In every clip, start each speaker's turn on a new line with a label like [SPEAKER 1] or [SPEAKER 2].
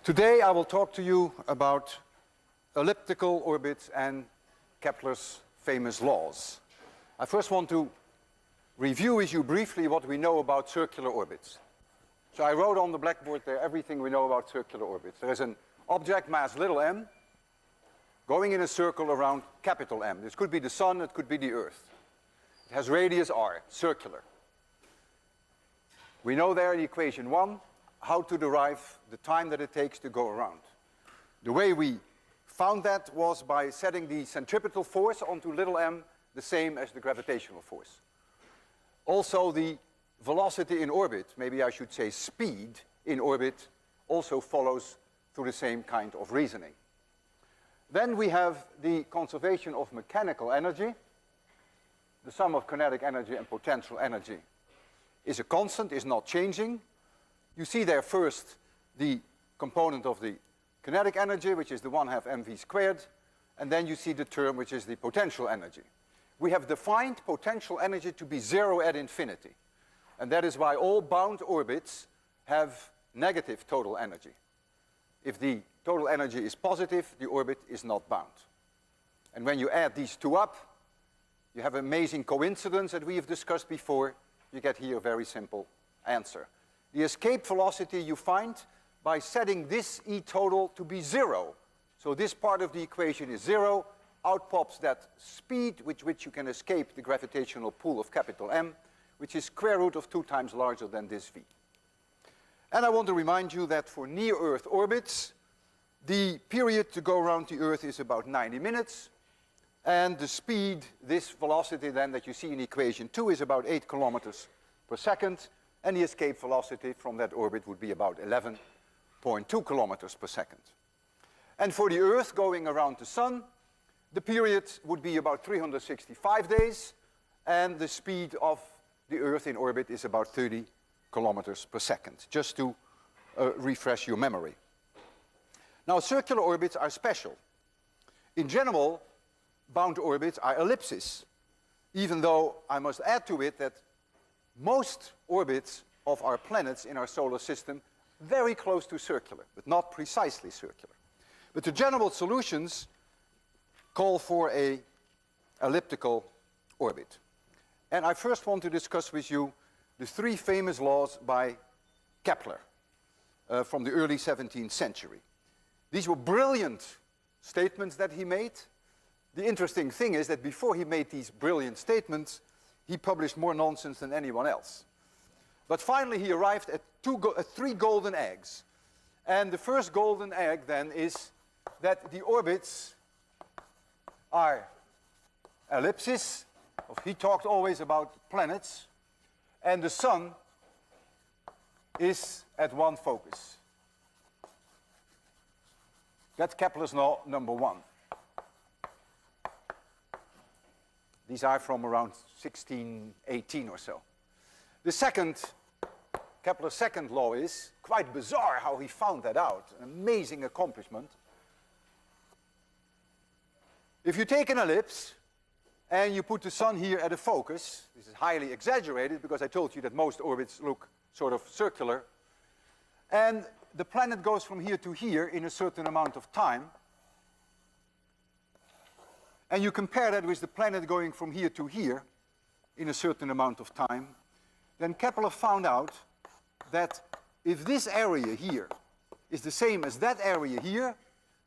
[SPEAKER 1] Today I will talk to you about elliptical orbits and Kepler's famous laws. I first want to review with you briefly what we know about circular orbits. So I wrote on the blackboard there everything we know about circular orbits. There is an object mass little m going in a circle around capital M. This could be the Sun, it could be the Earth. It has radius r, circular. We know there in equation 1 how to derive the time that it takes to go around. The way we found that was by setting the centripetal force onto little m the same as the gravitational force. Also, the velocity in orbit, maybe I should say speed in orbit, also follows through the same kind of reasoning. Then we have the conservation of mechanical energy. The sum of kinetic energy and potential energy is a constant, is not changing. You see there first the component of the kinetic energy, which is the 1/2 mv squared, and then you see the term which is the potential energy. We have defined potential energy to be 0 at infinity, and that is why all bound orbits have negative total energy. If the total energy is positive, the orbit is not bound. And when you add these two up, you have an amazing coincidence that we have discussed before. You get here a very simple answer. The escape velocity you find by setting this E total to be 0. So this part of the equation is 0. Out pops that speed with which you can escape the gravitational pull of capital M, which is square root of 2 times larger than this V. And I want to remind you that for near-Earth orbits, the period to go around the Earth is about 90 minutes. And the speed, this velocity then that you see in equation 2, is about 8 kilometers per second. And the escape velocity from that orbit would be about 11.2 kilometers per second. And for the Earth going around the Sun, the period would be about 365 days. And the speed of the Earth in orbit is about 30 kilometers per second, just to refresh your memory. Now, circular orbits are special. In general, bound orbits are ellipses, even though I must add to it that most orbits of our planets in our solar system very close to circular, but not precisely circular. But the general solutions call for an elliptical orbit. And I first want to discuss with you the 3 famous laws by Kepler from the early 17th century. These were brilliant statements that he made. The interesting thing is that before he made these brilliant statements, he published more nonsense than anyone else. But finally he arrived at 3 golden eggs. And the first golden egg then is that the orbits are ellipses. He talked always about planets. And the Sun is at one focus. That's Kepler's law number 1. These are from around 1618 or so. The second, Kepler's second law is quite bizarre how he found that out. An amazing accomplishment. If you take an ellipse and you put the Sun here at a focus, this is highly exaggerated because I told you that most orbits look sort of circular, and the planet goes from here to here in a certain amount of time, and you compare that with the planet going from here to here in a certain amount of time, then Kepler found out that if this area here is the same as that area here,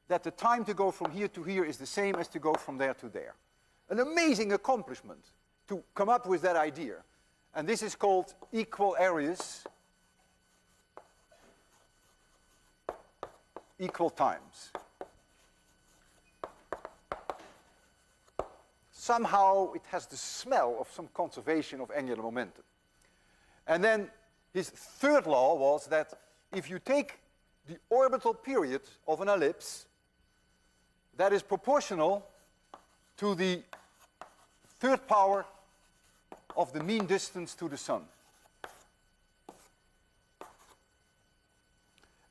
[SPEAKER 1] that the time to go from here to here is the same as to go from there to there. An amazing accomplishment to come up with that idea. And this is called equal areas, equal times. Somehow it has the smell of some conservation of angular momentum. And then his third law was that if you take the orbital period of an ellipse, that is proportional to the third power of the mean distance to the Sun.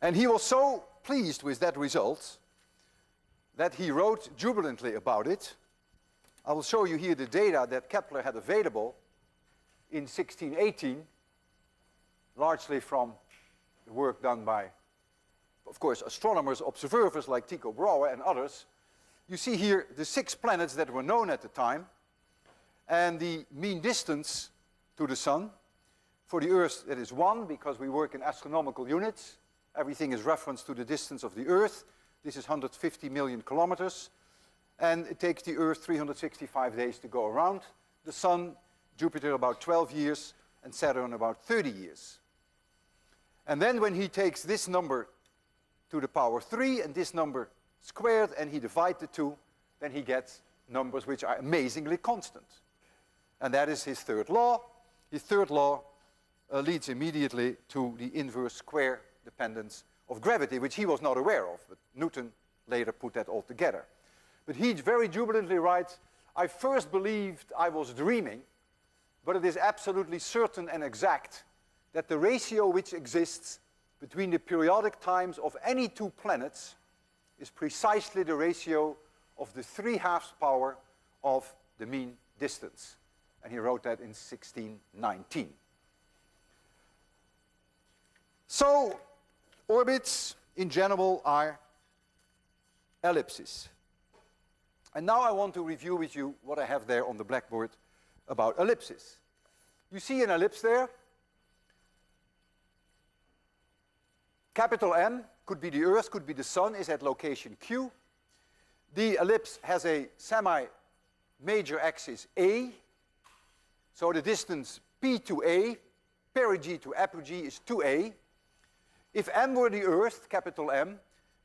[SPEAKER 1] And he was so pleased with that result that he wrote jubilantly about it. I will show you here the data that Kepler had available in 1618, largely from the work done by of course, astronomers, observers like Tycho Brahe and others, you see here the 6 planets that were known at the time, and the mean distance to the Sun. For the Earth, that is 1, because we work in astronomical units. Everything is referenced to the distance of the Earth. This is 150 million kilometers. And it takes the Earth 365 days to go around. The Sun, Jupiter about 12 years, and Saturn about 30 years. And then when he takes this number to the power 3 and this number squared and he divides the two, then he gets numbers which are amazingly constant. And that is his third law. His third law leads immediately to the inverse square dependence of gravity, which he was not aware of, but Newton later put that all together. But he very jubilantly writes, I first believed I was dreaming, but it is absolutely certain and exact that the ratio which exists between the periodic times of any 2 planets is precisely the ratio of the 3/2 power of the mean distance. And he wrote that in 1619. So, orbits in general are ellipses. And now I want to review with you what I have there on the blackboard about ellipses. You see an ellipse there. Capital M could be the Earth, could be the Sun, is at location Q. The ellipse has a semi-major axis A. So the distance P to A, perigee to apogee is 2A. If M were the Earth, capital M,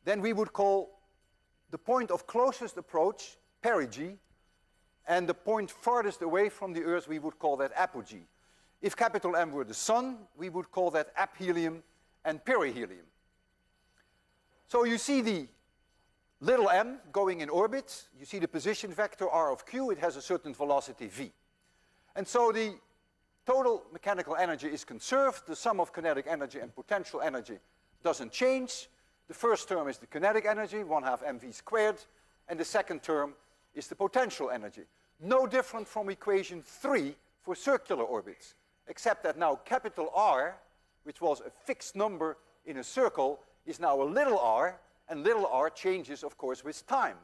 [SPEAKER 1] then we would call the point of closest approach perigee, and the point farthest away from the Earth we would call that apogee. If capital M were the Sun, we would call that aphelium and perihelium. So you see the little m going in orbit. You see the position vector r of q. It has a certain velocity v. And so the total mechanical energy is conserved. The sum of kinetic energy and potential energy doesn't change. The first term is the kinetic energy, 1/2 mv squared, and the second term is the potential energy. No different from equation 3 for circular orbits, except that now capital R, which was a fixed number in a circle, is now a little r, and little r changes, of course, with time.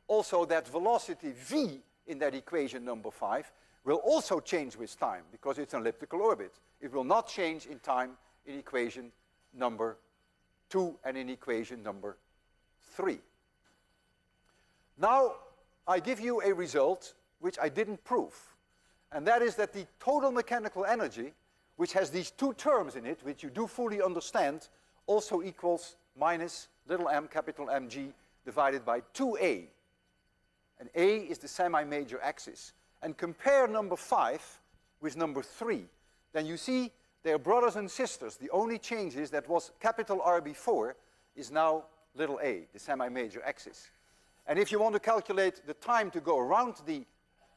[SPEAKER 1] Also, that velocity v in that equation number 5 will also change with time, because it's an elliptical orbit. It will not change in time in equation number 2 and in equation number 3. Now, I give you a result which I didn't prove, and that is that the total mechanical energy, which has these 2 terms in it, which you do fully understand, also equals minus little m capital Mg divided by 2a. And a is the semi-major axis. And compare number 5 with number 3. Then you see they are brothers and sisters. The only change is that was capital R before is now little a, the semi-major axis. And if you want to calculate the time to go around the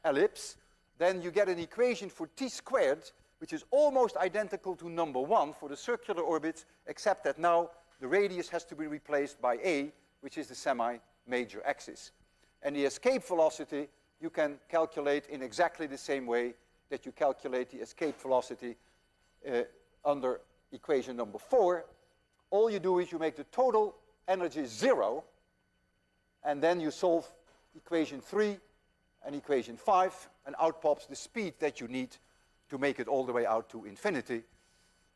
[SPEAKER 1] ellipse, then you get an equation for t squared, which is almost identical to number 1 for the circular orbits, except that now the radius has to be replaced by a, which is the semi-major axis. And the escape velocity you can calculate in exactly the same way that you calculate the escape velocity under equation number 4. All you do is you make the total energy 0, and then you solve equation 3 and equation 5, and out pops the speed that you need to make it all the way out to infinity.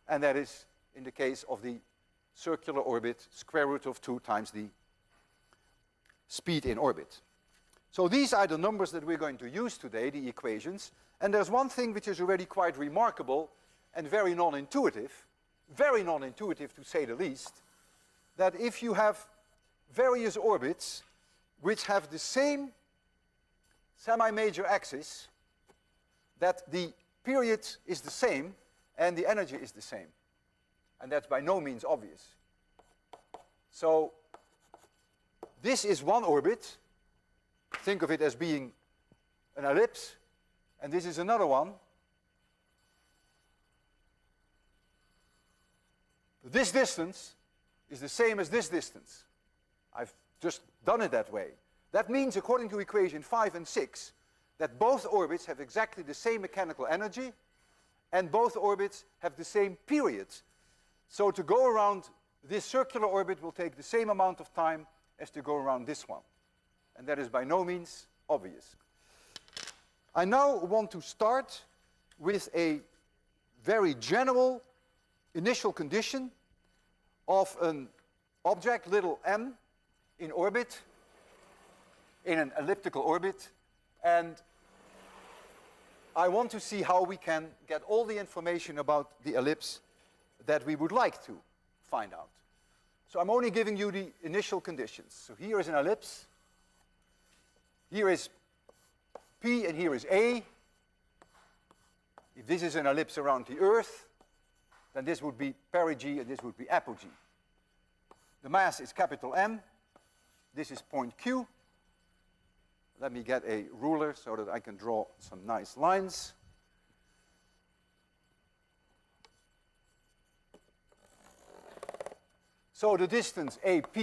[SPEAKER 1] And that is, in the case of the circular orbit, square root of 2 times the speed in orbit. So these are the numbers that we're going to use today, the equations. And there's one thing which is already quite remarkable and very non-intuitive to say the least, that if you have various orbits which have the same semi-major axis, that the period is the same and the energy is the same. And that's by no means obvious. So this is one orbit. Think of it as being an ellipse, and this is another one. This distance is the same as this distance. I've just done it that way. That means, according to equation 5 and 6, that both orbits have exactly the same mechanical energy, and both orbits have the same period. So to go around this circular orbit will take the same amount of time as to go around this one. And that is by no means obvious. I now want to start with a very general initial condition of an object, little m, in orbit, in an elliptical orbit, and I want to see how we can get all the information about the ellipse that we would like to find out. So I'm only giving you the initial conditions. So here is an ellipse. Here is P and here is A. If this is an ellipse around the Earth, then this would be perigee and this would be apogee. The mass is capital M. This is point Q. Let me get a ruler so that I can draw some nice lines. So the distance AP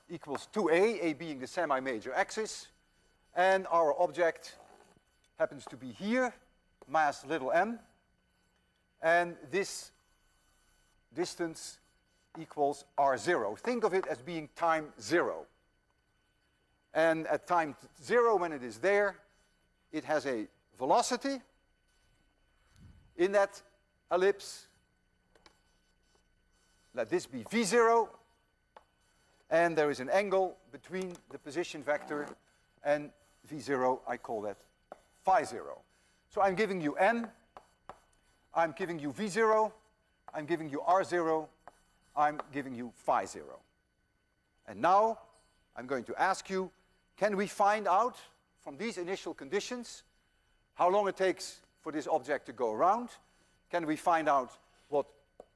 [SPEAKER 1] equals 2a, a being the semi-major axis, and our object happens to be here, mass little m, and this distance equals r0. Think of it as being time 0. And at time 0, when it is there, it has a velocity in that ellipse. Let this be v0. And there is an angle between the position vector and v0. I call that phi 0. So I'm giving you n. I'm giving you v0. I'm giving you r0. I'm giving you phi 0. And now I'm going to ask you, can we find out from these initial conditions how long it takes for this object to go around? Can we find out what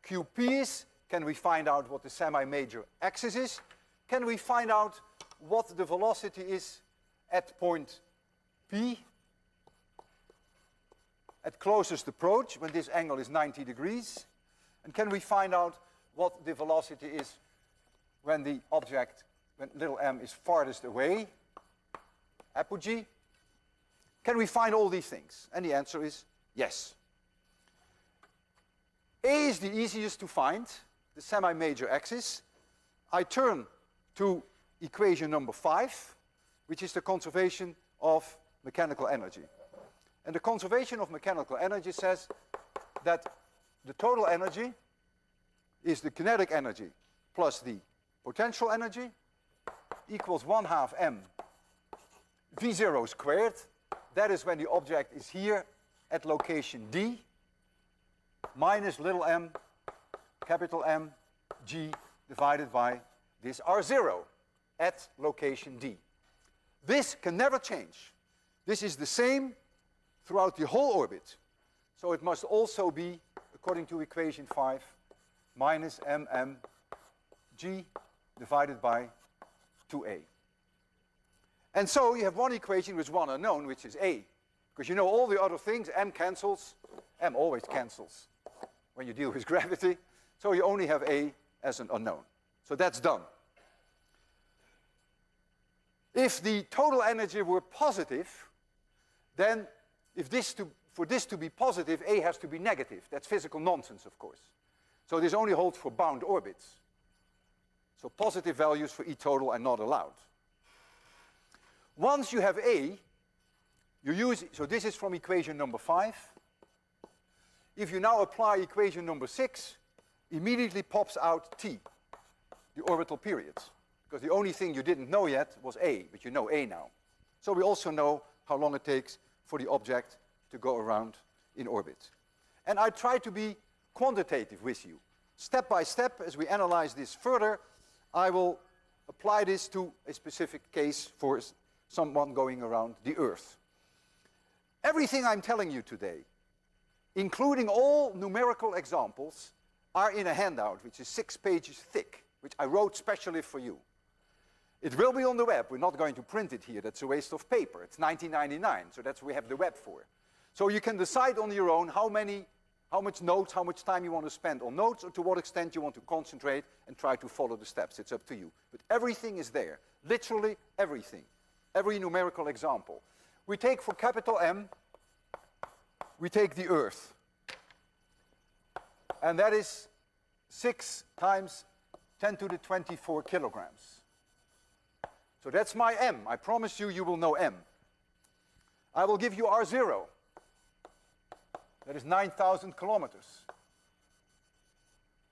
[SPEAKER 1] QP is? Can we find out what the semi-major axis is? Can we find out what the velocity is at point P at closest approach when this angle is 90 degrees? And can we find out what the velocity is when the object, when little m is farthest away, apogee? Can we find all these things? And the answer is yes. A is the easiest to find, the semi-major axis. I turn to equation number 5, which is the conservation of mechanical energy. And the conservation of mechanical energy says that the total energy is the kinetic energy plus the potential energy equals 1/2 m v0 squared. That is when the object is here at location D, minus little m, capital M, g, divided by this r0 at location D. This can never change. This is the same throughout the whole orbit. So it must also be, according to equation 5, minus mm g divided by 2a. And so you have one equation with one unknown, which is a. Because you know all the other things, m cancels. M always cancels when you deal with gravity. So you only have a as an unknown. So that's done. If the total energy were positive, then for this to be positive, a has to be negative. That's physical nonsense, of course. So this only holds for bound orbits. So positive values for E total are not allowed. Once you have A, you use, so this is from equation number 5. If you now apply equation number 6, immediately pops out T, the orbital periods. Because the only thing you didn't know yet was A, but you know A now. So we also know how long it takes for the object to go around in orbit. And I try to be quantitative with you. Step by step, as we analyze this further, I will apply this to a specific case for someone going around the Earth. Everything I'm telling you today, including all numerical examples, are in a handout which is 6 pages thick, which I wrote specially for you. It will be on the web. We're not going to print it here. That's a waste of paper. It's $19.99, so that's what we have the web for. So you can decide on your own how much notes, how much time you want to spend on notes, or to what extent you want to concentrate and try to follow the steps. It's up to you. But everything is there. Literally everything. Every numerical example. We take for capital M, we take the Earth. And that is 6 times 10 to the 24 kilograms. So that's my m. I promise you, you will know m. I will give you R0. That is 9,000 kilometers.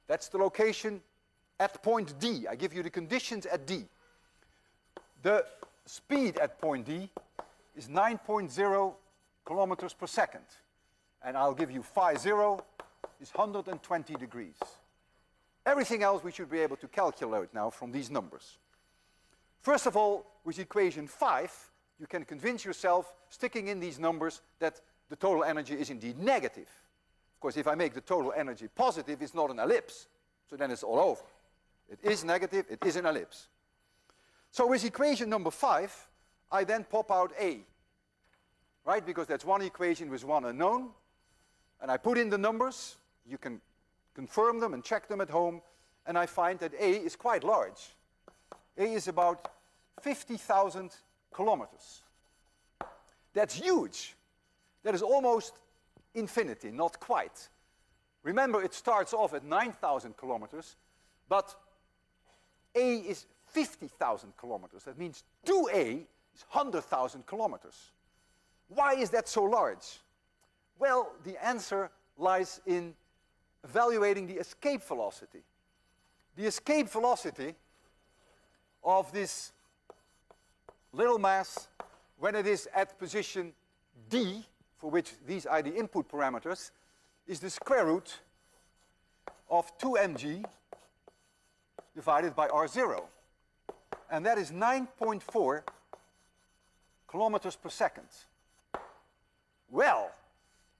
[SPEAKER 1] That's the location at point D. I give you the conditions at D. The speed at point D is 9.0 kilometers per second. And I'll give you phi 0 is 120 degrees. Everything else we should be able to calculate now from these numbers. First of all, with equation 5, you can convince yourself, sticking in these numbers, that the total energy is indeed negative. Of course, if I make the total energy positive, it's not an ellipse. So then it's all over. It is negative, it is an ellipse. So with equation number 5, I then pop out A. Right? Because that's one equation with one unknown. And I put in the numbers. You can confirm them and check them at home. And I find that A is quite large. A is about 50,000 kilometers. That's huge. That is almost infinity, not quite. Remember, it starts off at 9,000 kilometers, but A is 50,000 kilometers. That means 2A is 100,000 kilometers. Why is that so large? Well, the answer lies in evaluating the escape velocity. The escape velocity of this little mass, when it is at position D, for which these are the input parameters, is the square root of 2mg divided by R0. And that is 9.4 kilometers per second. Well,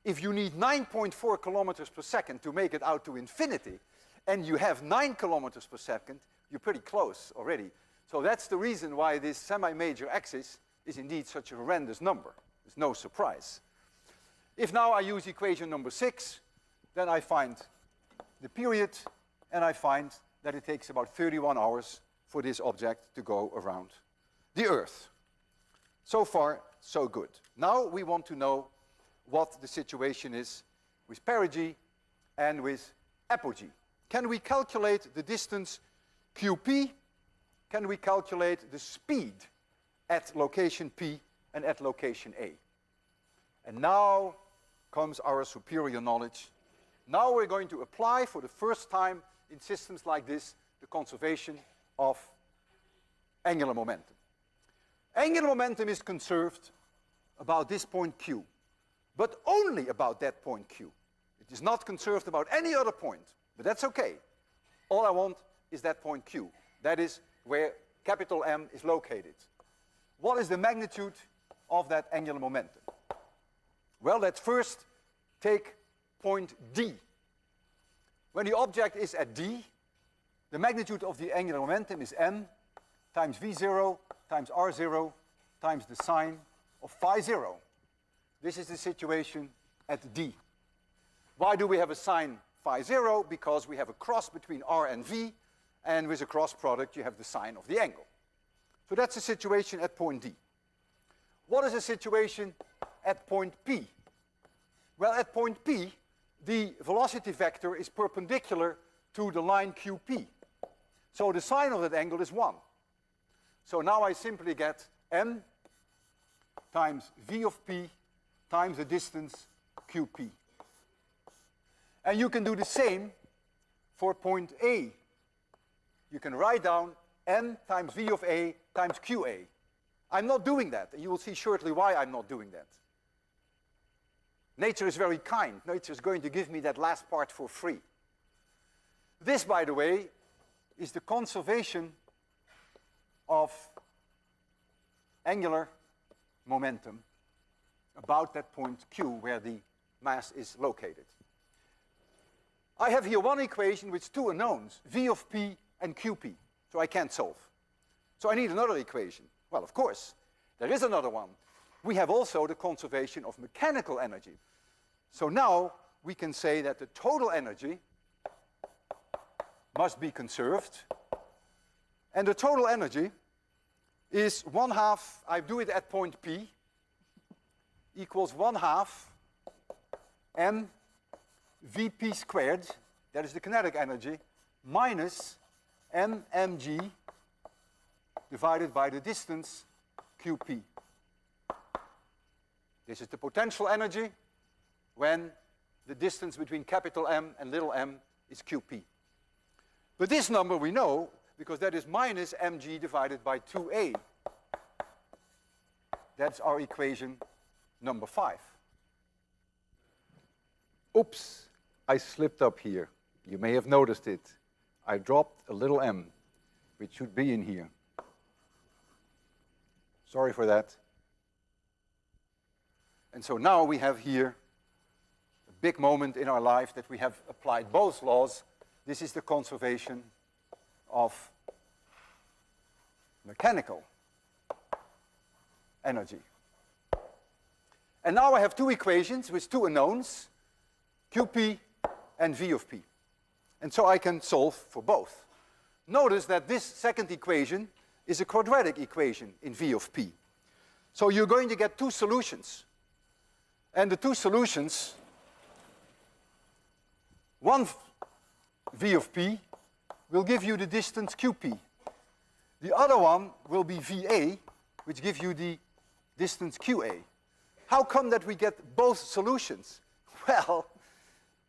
[SPEAKER 1] if you need 9.4 kilometers per second to make it out to infinity, and you have 9 kilometers per second, you're pretty close already. So that's the reason why this semi-major axis is indeed such a horrendous number. It's no surprise. If now I use equation number 6, then I find the period, and I find that it takes about 31 hours for this object to go around the Earth. So far, so good. Now we want to know what the situation is with perigee and with apogee. Can we calculate the distance QP? Can we calculate the speed at location P and at location A? And now comes our superior knowledge. Now we're going to apply for the first time in systems like this the conservation of angular momentum. Angular momentum is conserved about this point Q, but only about that point Q. It is not conserved about any other point, but that's okay. All I want is that point Q. That is where capital M is located. What is the magnitude of that angular momentum? Well, let's first take point D. When the object is at D, the magnitude of the angular momentum is m times v0 times r0 times the sine of phi 0. This is the situation at D. Why do we have a sine phi 0? Because we have a cross between r and v, and with a cross product you have the sine of the angle. So that's the situation at point D. What is the situation at point P? Well, at point P, the velocity vector is perpendicular to the line QP. So the sine of that angle is 1. So now I simply get m times v of p times the distance QP. And you can do the same for point A. You can write down m times v of A times QA. I'm not doing that, and you will see shortly why I'm not doing that. Nature is very kind. Nature is going to give me that last part for free. This, by the way, is the conservation of angular momentum about that point Q where the mass is located. I have here one equation with two unknowns, v of p and qp, so I can't solve. So I need another equation. Well, of course, there is another one. We have also the conservation of mechanical energy. So now we can say that the total energy must be conserved, and the total energy is 1/2, I do it at point P, equals 1/2 m Vp squared, that is the kinetic energy, minus mmg divided by the distance qp. This is the potential energy when the distance between capital M and little m is qp. But this number we know because that is minus mg divided by 2a. That's our equation number 5. Oops, I slipped up here. You may have noticed it. I dropped a little m, which should be in here. Sorry for that. And so now we have here a big moment in our life that we have applied both laws. This is the conservation of mechanical energy. And now I have two equations with two unknowns, qp and v of p. And so I can solve for both. Notice that this second equation is a quadratic equation in v of p. So you're going to get two solutions. And the two solutions, one v of p will give you the distance qp. The other one will be va, which gives you the distance qa. How come that we get both solutions? Well,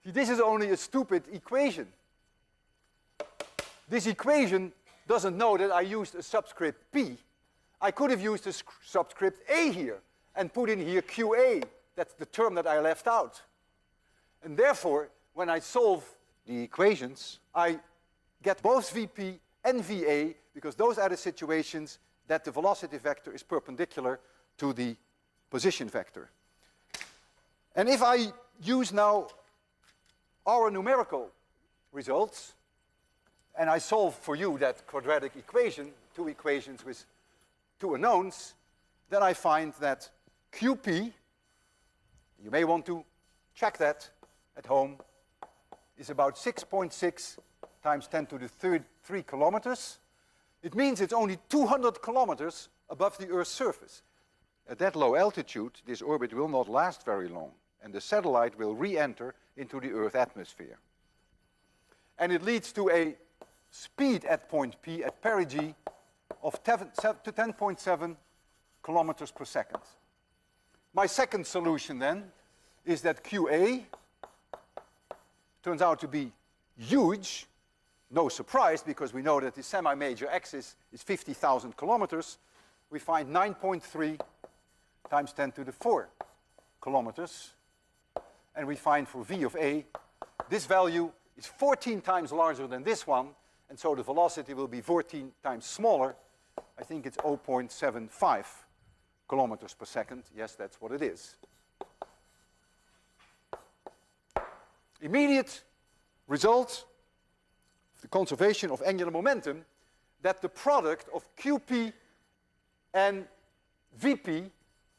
[SPEAKER 1] this is only a stupid equation. This equation doesn't know that I used a subscript p. I could have used a subscript a here and put in here qa. That's the term that I left out. And therefore, when I solve the equations, I get both vp and va because those are the situations that the velocity vector is perpendicular to the position vector. And if I use now our numerical results, and I solve for you that quadratic equation, two equations with two unknowns, then I find that qp, you may want to check that at home, is about 6.6 times 10 to the third 3 kilometers. It means it's only 200 kilometers above the Earth's surface. At that low altitude, this orbit will not last very long, and the satellite will re-enter into the Earth atmosphere. And it leads to a speed at point P, at perigee, of 10.7 kilometers per second. My second solution then is that QA turns out to be huge. No surprise, because we know that the semi-major axis is 50,000 kilometers. We find 9.3 times 10 to the 4 kilometers. And we find for V of A, this value is 14 times larger than this one, and so the velocity will be 14 times smaller. I think it's 0.75 kilometers per second. Yes, that's what it is. Immediate result of the conservation of angular momentum, that the product of QP and VP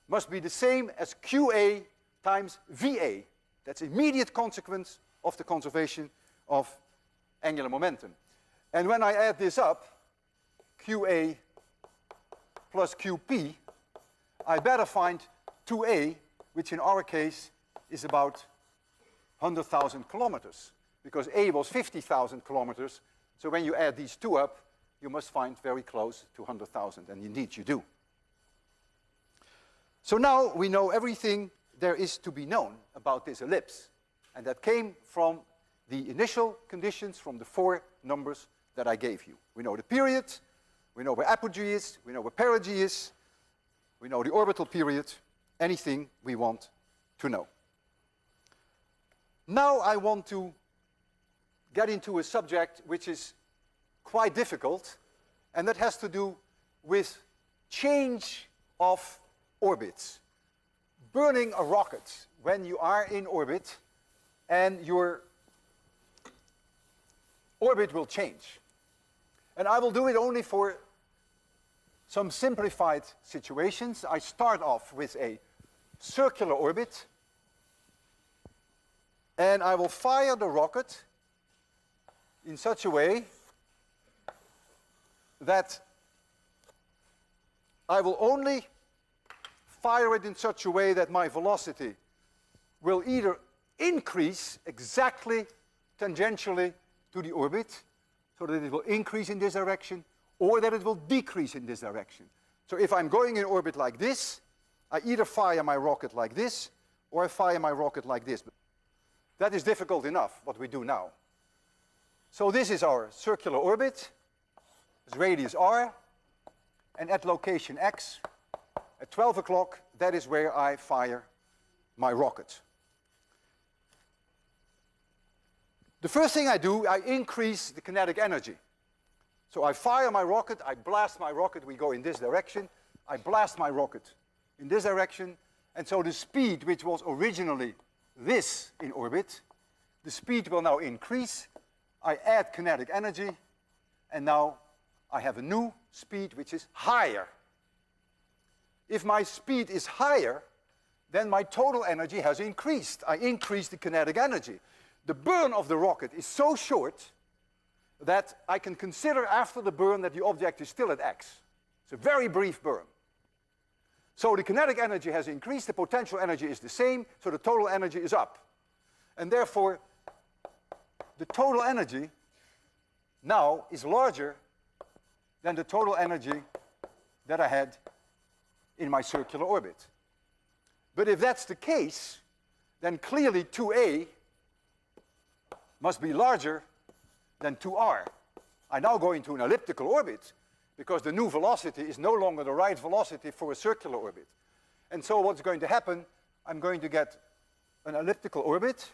[SPEAKER 1] must be the same as QA times VA. That's immediate consequence of the conservation of angular momentum. And when I add this up, QA plus QP, I better find 2A, which in our case is about 100,000 kilometers, because A was 50,000 kilometers. So when you add these two up, you must find very close to 100,000, and indeed you do. So now we know everything there is to be known about this ellipse, and that came from the initial conditions from the 4 numbers that I gave you. We know the period, we know where apogee is, we know where perigee is, we know the orbital period, anything we want to know. Now I want to get into a subject which is quite difficult, and that has to do with change of orbits. Burning a rocket when you are in orbit and your orbit will change. And I will do it only for some simplified situations. I start off with a circular orbit, and I will fire the rocket in such a way that I will only fire it in such a way that my velocity will either increase exactly tangentially to the orbit, so that it will increase in this direction, or that it will decrease in this direction. So if I'm going in orbit like this, I either fire my rocket like this, or I fire my rocket like this. That is difficult enough, what we do now. So this is our circular orbit, its radius r, and at location x, at 12 o'clock, that is where I fire my rocket. The first thing I do, I increase the kinetic energy. So I fire my rocket, I blast my rocket, we go in this direction, I blast my rocket in this direction, and so the speed, which was originally this in orbit, the speed will now increase. I add kinetic energy, and now I have a new speed which is higher. If my speed is higher, then my total energy has increased. I increase the kinetic energy. The burn of the rocket is so short that I can consider after the burn that the object is still at x. It's a very brief burn. So the kinetic energy has increased, the potential energy is the same, so the total energy is up. And therefore, the total energy now is larger than the total energy that I had in my circular orbit. But if that's the case, then clearly 2a must be larger than 2r. I now go into an elliptical orbit because the new velocity is no longer the right velocity for a circular orbit. And so what's going to happen, I'm going to get an elliptical orbit,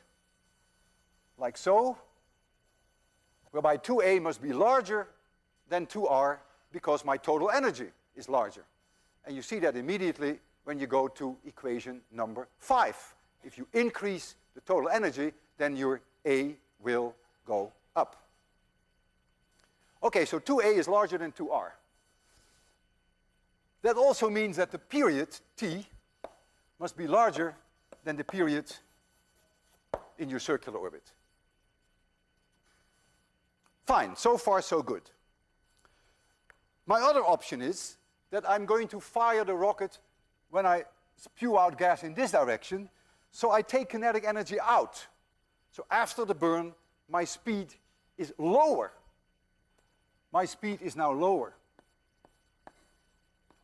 [SPEAKER 1] like so, whereby 2a must be larger than 2r because my total energy is larger. And you see that immediately when you go to equation number 5. If you increase the total energy, then your a will go up. Okay, so 2a is larger than 2r. That also means that the period, t, must be larger than the period in your circular orbit. Fine, so far so good. My other option is that I'm going to fire the rocket when I spew out gas in this direction, so I take kinetic energy out. So after the burn, my speed is lower. My speed is now lower.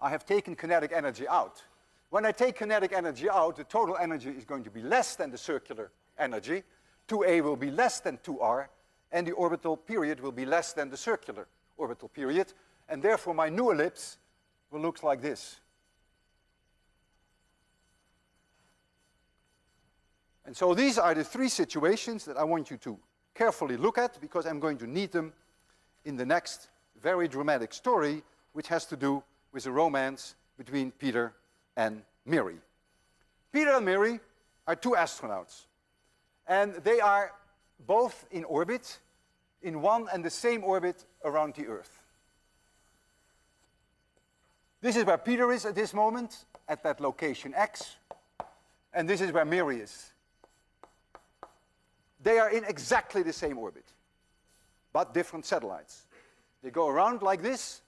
[SPEAKER 1] I have taken kinetic energy out. When I take kinetic energy out, the total energy is going to be less than the circular energy. 2a will be less than 2r, and the orbital period will be less than the circular orbital period, and therefore my new ellipse will look like this. And so these are the three situations that I want you to carefully look at, because I'm going to need them in the next very dramatic story, which has to do with a romance between Peter and Mary. Peter and Mary are two astronauts, and they are both in orbit, in one and the same orbit around the Earth. This is where Peter is at this moment, at that location x, and this is where Mary is. They are in exactly the same orbit, but different satellites. They go around like this,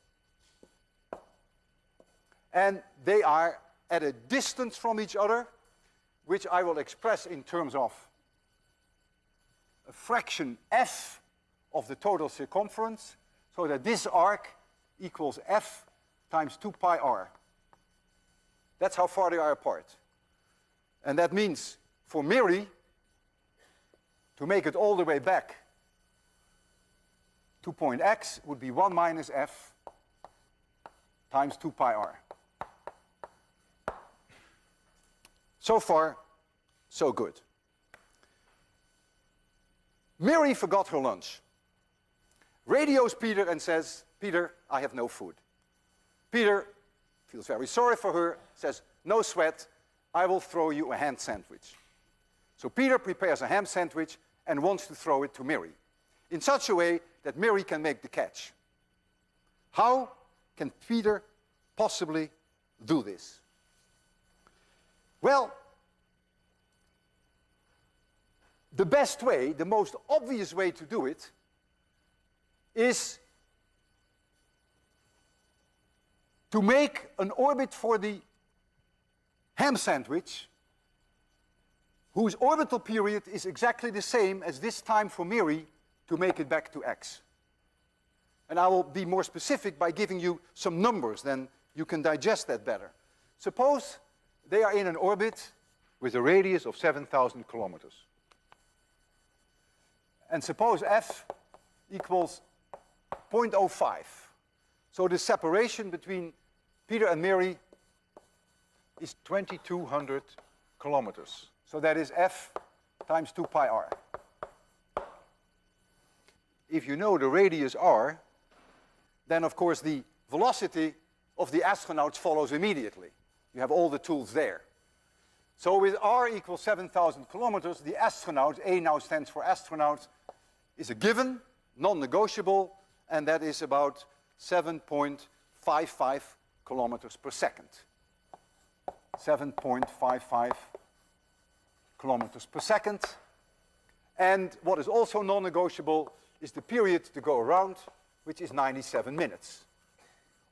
[SPEAKER 1] and they are at a distance from each other, which I will express in terms of a fraction f of the total circumference, so that this arc equals f times 2 pi r. That's how far they are apart. And that means for Mary, to make it all the way back to point x would be 1 minus f times 2 pi r. So far, so good. Mary forgot her lunch. Radios Peter and says, Peter, I have no food. Peter feels very sorry for her, says, no sweat, I will throw you a ham sandwich. So Peter prepares a ham sandwich and wants to throw it to Mary, in such a way that Mary can make the catch. How can Peter possibly do this? Well, the best way, the most obvious way to do it is to make an orbit for the ham sandwich whose orbital period is exactly the same as this time for Mary to make it back to x. And I will be more specific by giving you some numbers, then you can digest that better. Suppose they are in an orbit with a radius of 7,000 kilometers. And suppose f equals 0.05. So the separation between Peter and Mary is 2,200 kilometers. So that is f times 2 pi r. If you know the radius r, then of course the velocity of the astronauts follows immediately. You have all the tools there. So with r equals 7,000 kilometers, the astronauts, A now stands for astronauts, is a given, non-negotiable, and that is about 7.55 kilometers per second. 7.55 kilometers per second. And what is also non-negotiable is the period to go around, which is 97 minutes.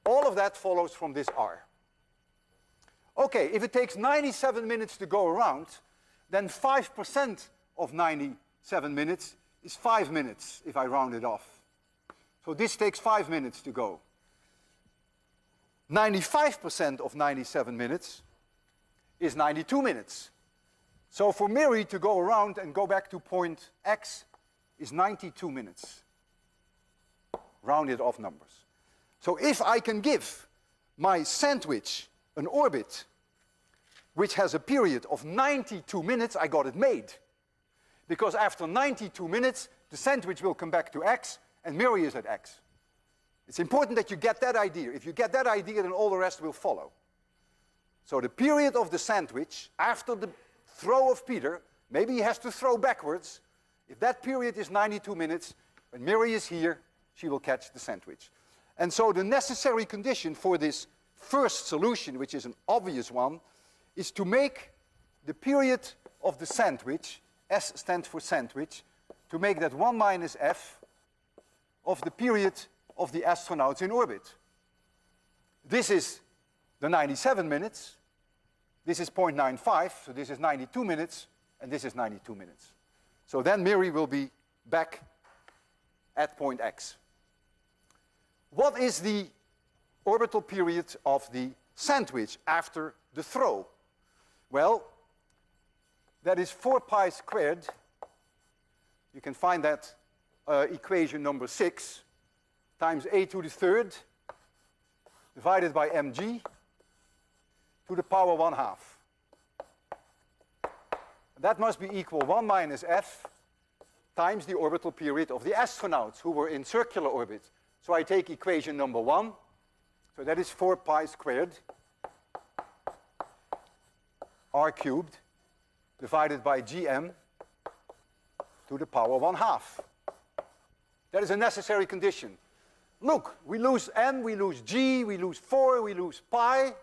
[SPEAKER 1] All of that follows from this r. Okay, if it takes 97 minutes to go around, then 5% of 97 minutes is 5 minutes, if I round it off. So this takes 5 minutes to go. 95% of 97 minutes is 92 minutes. So for Miri to go around and go back to point X is 92 minutes. Rounded off numbers. So if I can give my sandwich an orbit which has a period of 92 minutes, I got it made. Because after 92 minutes, the sandwich will come back to X and Miri is at X. It's important that you get that idea. If you get that idea, then all the rest will follow. So the period of the sandwich, after the throw of Peter, maybe he has to throw backwards. If that period is 92 minutes, when Miri is here, she will catch the sandwich. And so the necessary condition for this first solution, which is an obvious one, is to make the period of the sandwich, S stands for sandwich, to make that 1 minus f of the period of the astronauts in orbit. This is the 97 minutes, this is 0.95, so this is 92 minutes, and this is 92 minutes. So then Miri will be back at point X. What is the orbital period of the sandwich after the throw? Well, that is 4 pi squared. You can find that equation number 6 times a to the third divided by mg to the power 1/2. That must be equal 1 minus f times the orbital period of the astronauts who were in circular orbit. So I take equation number 1. So that is 4 pi squared r cubed divided by gm to the power 1/2. That is a necessary condition. Look, we lose m, we lose g, we lose 4, we lose pi.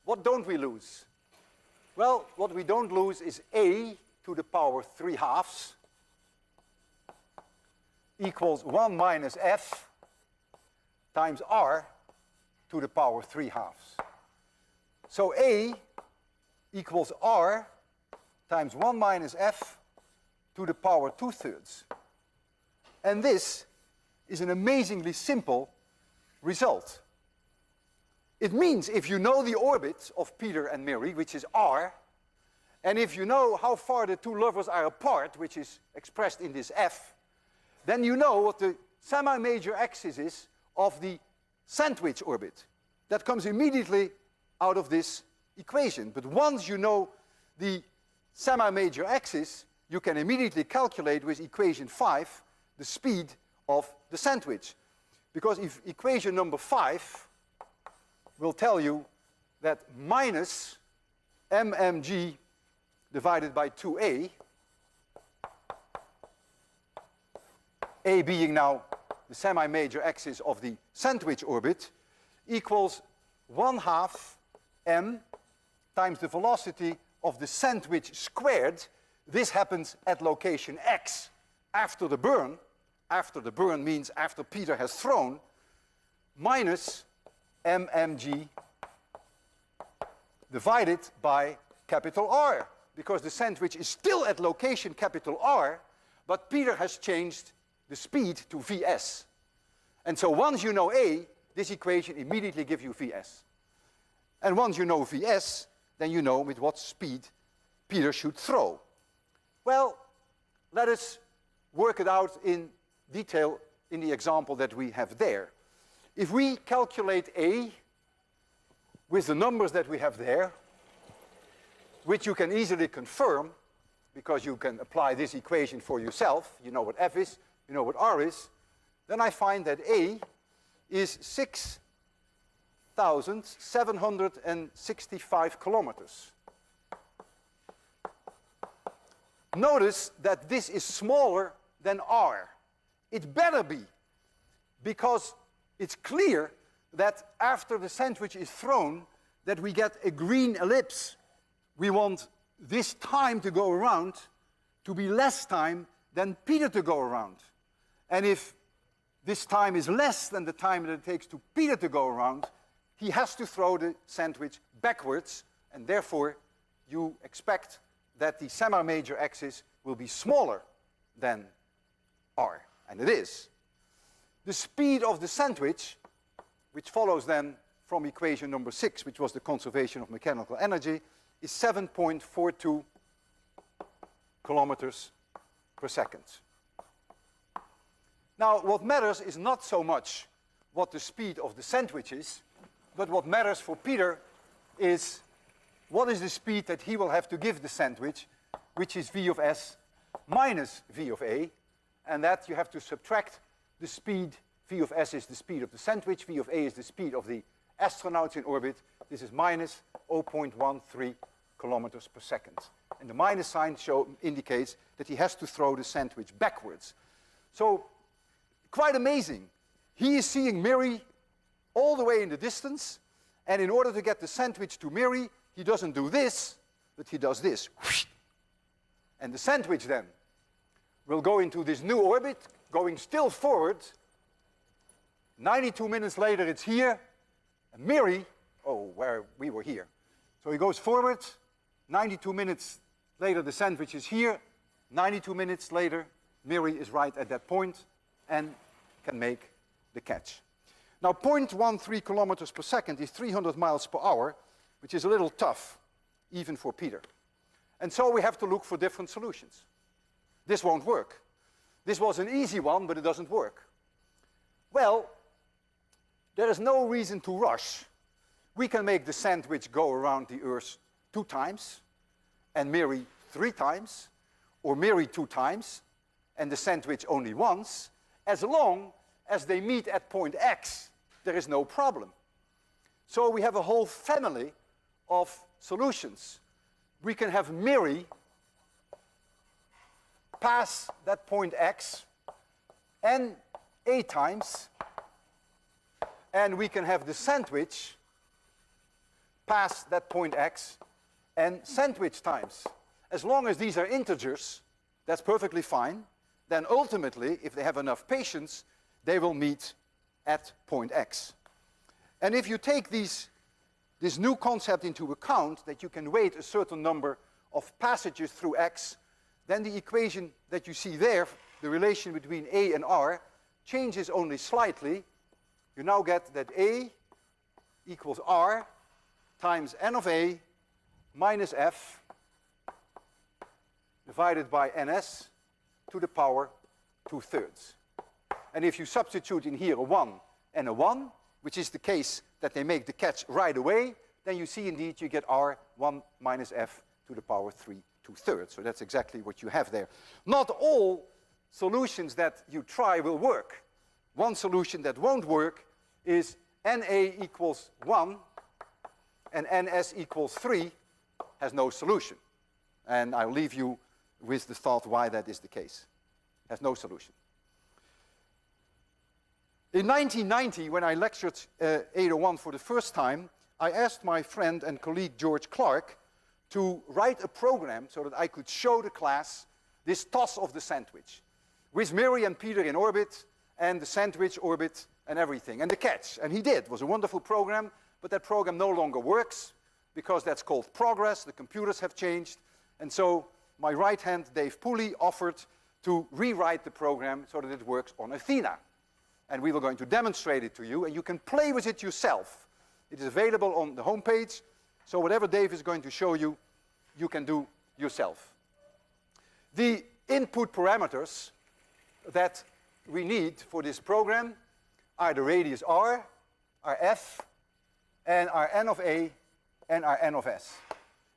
[SPEAKER 1] What don't we lose? Well, what we don't lose is a to the power 3/2 equals 1 minus f times r to the power 3/2. So a equals r times 1 minus f to the power 2/3. And this is an amazingly simple result. It means if you know the orbit of Peter and Miri, which is r, and if you know how far the two lovers are apart, which is expressed in this f, then you know what the semi-major axis is of the sandwich orbit. That comes immediately out of this equation. But once you know the semi-major axis, you can immediately calculate with equation 5 the speed of the sandwich. Because if equation number 5 will tell you that minus mmg divided by 2a, a being now the semi-major axis of the sandwich orbit, equals 1/2 m times the velocity of the sandwich squared. This happens at location x after the burn. After the burn means after Peter has thrown, minus mmg divided by capital R, because the sandwich is still at location capital R, but Peter has changed the speed to vs. And so once you know A, this equation immediately gives you Vs. And once you know Vs, then you know with what speed Peter should throw. Well, let us work it out in detail in the example that we have there. If we calculate A with the numbers that we have there, which you can easily confirm, because you can apply this equation for yourself, you know what F is, you know what R is, then I find that A is 6,765 kilometers. Notice that this is smaller than R. It better be, because it's clear that after the sandwich is thrown, that we get a green ellipse. We want this time to go around to be less time than Peter to go around. And if this time is less than the time that it takes to Peter to go around, he has to throw the sandwich backwards, and therefore you expect that the semi-major axis will be smaller than R, and it is. The speed of the sandwich, which follows then from equation number 6, which was the conservation of mechanical energy, is 7.42 kilometers per second. Now, what matters is not so much what the speed of the sandwich is, but what matters for Peter is what is the speed that he will have to give the sandwich, which is v of s minus v of a, and that you have to subtract the speed. V of s is the speed of the sandwich, v of a is the speed of the astronauts in orbit. This is minus 0.13 kilometers per second. And the minus sign indicates that he has to throw the sandwich backwards. So, quite amazing. He is seeing Miri all the way in the distance, and in order to get the sandwich to Miri, he doesn't do this, but he does this. And the sandwich then will go into this new orbit, going still forward. 92 minutes later, it's here. And Miri, oh, where we were here. So he goes forward. 92 minutes later, the sandwich is here. 92 minutes later, Miri is right at that point and can make the catch. Now, 0.13 kilometers per second is 300 miles per hour, which is a little tough, even for Peter. And so we have to look for different solutions. This won't work. This was an easy one, but it doesn't work. Well, there is no reason to rush. We can make the sandwich go around the Earth 2 times, and Miri 3 times, or Miri 2 times, and the sandwich only once. As long as they meet at point X, there is no problem. So we have a whole family of solutions. We can have Miri pass that point X and A times, and we can have the sandwich pass that point X and sandwich times. As long as these are integers, that's perfectly fine. Then ultimately, if they have enough patience, they will meet at point X. And if you take this new concept into account, that you can wait a certain number of passages through X, then the equation that you see there, the relation between A and R, changes only slightly. You now get that A equals R times n of A minus F divided by ns to the power 2/3. And if you substitute in here a 1 and a 1, which is the case that they make the catch right away, then you see indeed you get R1 minus F to the power 3/2. So that's exactly what you have there. Not all solutions that you try will work. One solution that won't work is NA equals 1 and NS equals 3 has no solution. And I'll leave you with the thought why that is the case. Has no solution. In 1990, when I lectured 801 for the first time, I asked my friend and colleague George Clark to write a program so that I could show the class this toss of the sandwich with Miri and Peter in orbit and the sandwich orbit and everything, and the catch. And he did. It was a wonderful program, but that program no longer works because that's called progress. The computers have changed. And so my right hand, Dave Pooley, offered to rewrite the program so that it works on Athena. And we were going to demonstrate it to you, and you can play with it yourself. It is available on the home page, so whatever Dave is going to show you, you can do yourself. The input parameters that we need for this program are the radius r, our f, and our n of a, and our n of s.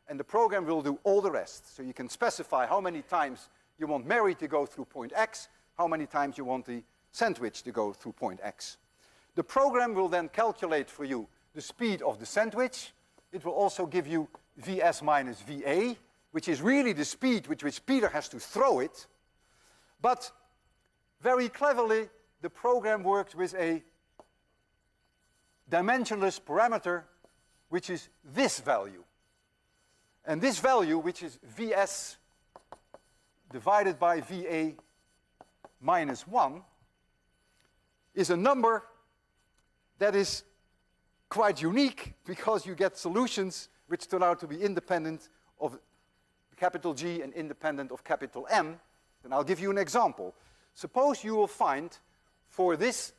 [SPEAKER 1] And the program will do all the rest. So you can specify how many times you want Mary to go through point x, how many times you want the sandwich to go through point x. The program will then calculate for you the speed of the sandwich. It will also give you Vs minus Va, which is really the speed with which Peter has to throw it. But very cleverly, the program works with a dimensionless parameter, which is this value. And this value, which is Vs divided by Va minus 1, is a number that is quite unique because you get solutions which turn out to be independent of capital G and independent of capital M. And I'll give you an example. Suppose you will find for this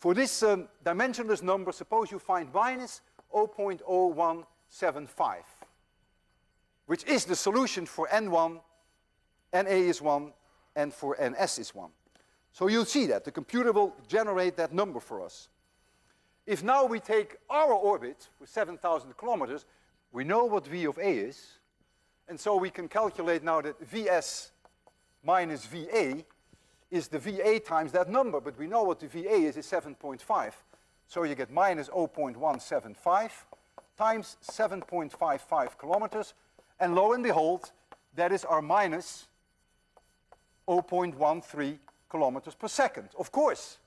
[SPEAKER 1] dimensionless number, suppose you find minus 0.0175, which is the solution for N1, NA is 1, and for NS is 1. So you'll see that. The computer will generate that number for us. If now we take our orbit with 7,000 kilometers, we know what V of A is, and so we can calculate now that Vs minus Va is the Va times that number, but we know what the Va is 7.5. So you get minus 0.175 times 7.55 kilometers, and lo and behold, that is our minus 0.13 kilometers per second. Of course,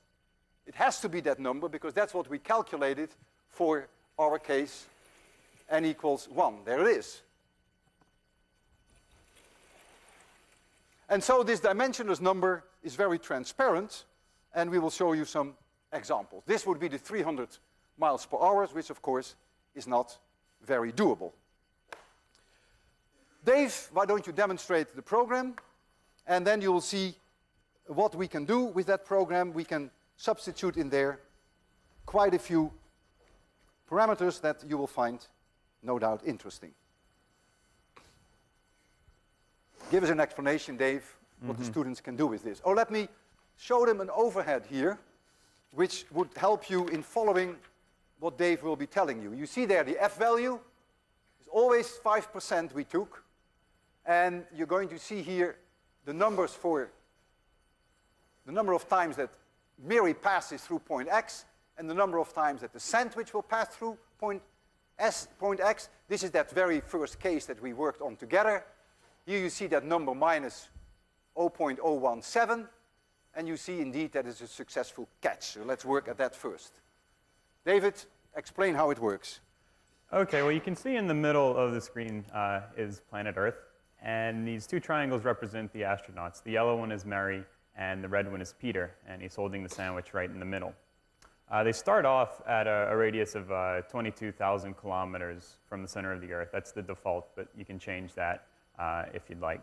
[SPEAKER 1] it has to be that number because that's what we calculated for our case n equals 1. There it is. And so this dimensionless number is very transparent, and we will show you some examples. This would be the 300 miles per hour, which of course is not very doable. Dave, why don't you demonstrate the program, and then you will see what we can do with that program. We can substitute in there quite a few parameters that you will find, no doubt, interesting. Give us an explanation, Dave, what the students can do with this. Oh, let me show them an overhead here, which would help you in following what Dave will be telling you. You see there the F value is always 5% we took, and you're going to see here the numbers for the number of times that Mary passes through point X, and the number of times that the sandwich will pass through point X. This is that very first case that we worked on together. Here you see that number minus 0.017, and you see indeed that is a successful catch. So let's work at that first. David, explain how it works.
[SPEAKER 2] Okay, well you can see in the middle of the screen is planet Earth, and these two triangles represent the astronauts. The yellow one is Mary, and the red one is Peter, and he's holding the sandwich right in the middle. They start off at a radius of 22,000 kilometers from the center of the Earth. That's the default, but you can change that if you'd like.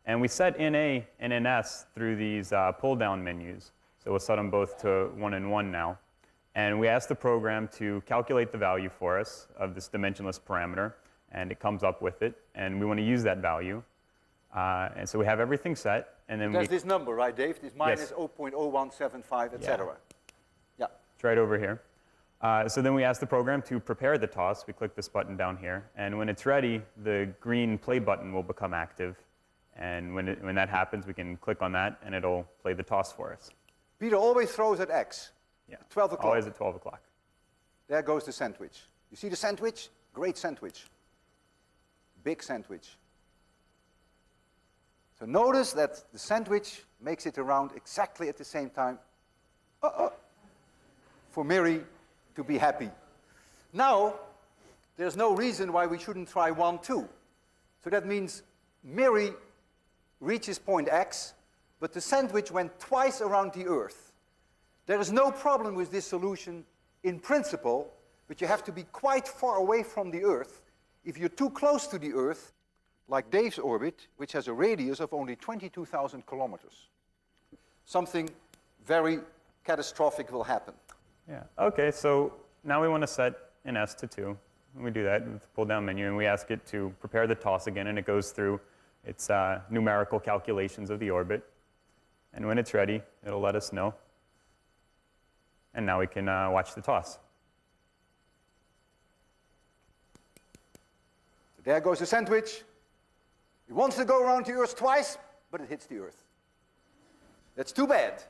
[SPEAKER 2] And we set NA and NS through these pull-down menus. So we'll set them both to 1 and 1 now. And we ask the program to calculate the value for us of this dimensionless parameter, and it comes up with it, and we want to use that value. And so we have everything set, and then
[SPEAKER 1] there's this number, right, Dave? This minus 0.0175, etc. Yeah.
[SPEAKER 2] It's right over here. So then we ask the program to prepare the toss. We click this button down here, and when it's ready, the green play button will become active. And when that happens, we can click on that, and it'll play the toss for us.
[SPEAKER 1] Peter always throws at X.
[SPEAKER 2] Yeah.
[SPEAKER 1] 12 o'clock.
[SPEAKER 2] Always at 12 o'clock.
[SPEAKER 1] There goes the sandwich. You see the sandwich? Great sandwich. Big sandwich. So notice that the sandwich makes it around exactly at the same time for Mary to be happy. Now, there's no reason why we shouldn't try 1, 2. So that means Mary reaches point X, but the sandwich went twice around the Earth. There is no problem with this solution in principle, but you have to be quite far away from the Earth. If you're too close to the Earth, like Dave's orbit, which has a radius of only 22,000 kilometers. something very catastrophic will happen.
[SPEAKER 2] Yeah. Okay, so now we want to set an S to 2. We do that with the pull-down menu, and we ask it to prepare the toss again, and it goes through its numerical calculations of the orbit. And when it's ready, it'll let us know. And now we can watch the toss.
[SPEAKER 1] There goes the sandwich. It wants to go around the Earth twice, but it hits the Earth. That's too bad.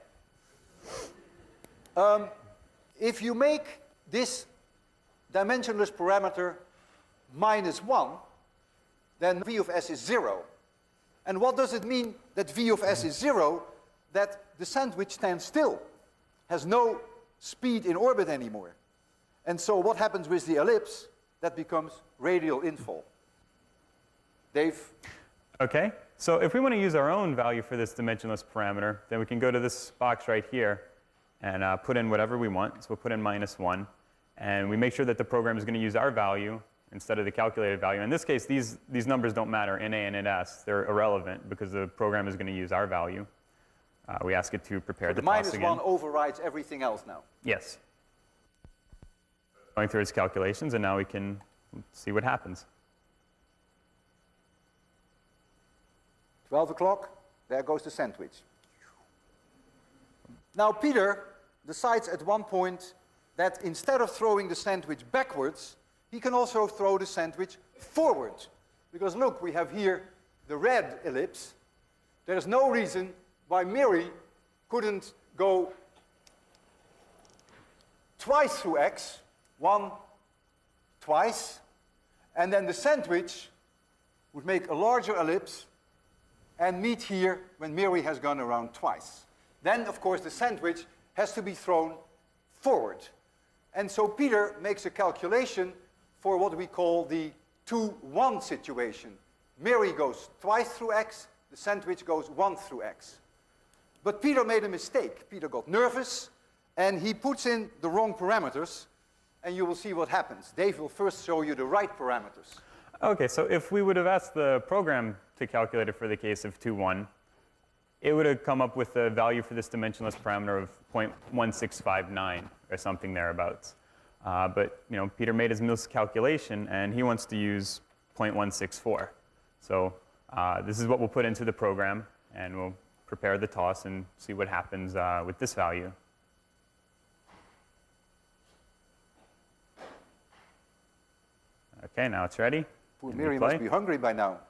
[SPEAKER 1] If you make this dimensionless parameter -1, then V of S is 0. And what does it mean that V of S is 0? That the sandwich stands still, has no speed in orbit anymore. And so what happens with the ellipse? That becomes radial infall. Dave?
[SPEAKER 2] Okay, so if we want to use our own value for this dimensionless parameter, then we can go to this box right here and put in whatever we want. So we'll put in -1. And we make sure that the program is going to use our value instead of the calculated value. In this case, these numbers don't matter in A and in S. They're irrelevant because the program is going to use our value. We ask it to prepare the toss again.
[SPEAKER 1] -1 overrides everything else now.
[SPEAKER 2] Yes. Going through its calculations, and now we can see what happens.
[SPEAKER 1] 12 o'clock, there goes the sandwich. Now Peter decides at one point that instead of throwing the sandwich backwards, he can also throw the sandwich forward. Because look, we have here the red ellipse. There's no reason why Miri couldn't go twice through X, one, twice, and then the sandwich would make a larger ellipse and meet here when Miri has gone around twice. Then, of course, the sandwich has to be thrown forward. And so Peter makes a calculation for what we call the 2-1 situation. Miri goes twice through X, the sandwich goes 1 through X. But Peter made a mistake. Peter got nervous, and he puts in the wrong parameters, and you will see what happens. Dave will first show you the right parameters.
[SPEAKER 2] Okay, so if we would have asked the program to calculate it for the case of 2-1, it would have come up with a value for this dimensionless parameter of 0.1659 or something thereabouts. But Peter made his miscalculation, and he wants to use 0.164. So this is what we'll put into the program, and we'll prepare the toss and see what happens with this value. Okay, now it's ready.
[SPEAKER 1] Poor Miri must be hungry by now.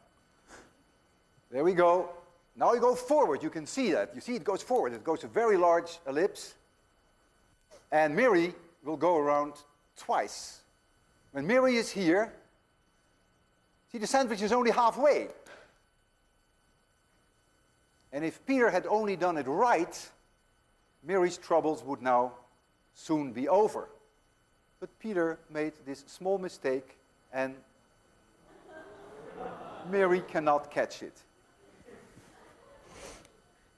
[SPEAKER 1] There we go. Now you go forward. You can see that. You see it goes forward. It goes a very large ellipse. And Miri will go around twice. When Miri is here, see, the sandwich is only halfway. And if Peter had only done it right, Miri's troubles would now soon be over. But Peter made this small mistake, and Miri cannot catch it.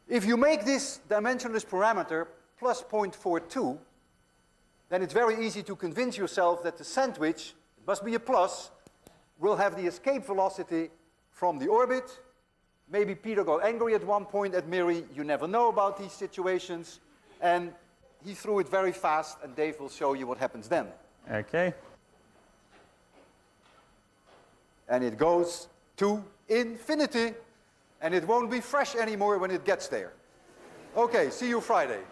[SPEAKER 1] If you make this dimensionless parameter plus 0.42, then it's very easy to convince yourself that the sandwich, it must be a plus, will have the escape velocity from the orbit. Maybe Peter got angry at one point at Miri. You never know about these situations. And he threw it very fast, and Dave will show you what happens then.
[SPEAKER 2] Okay.
[SPEAKER 1] And it goes to infinity. And it won't be fresh anymore when it gets there. Okay, see you Friday.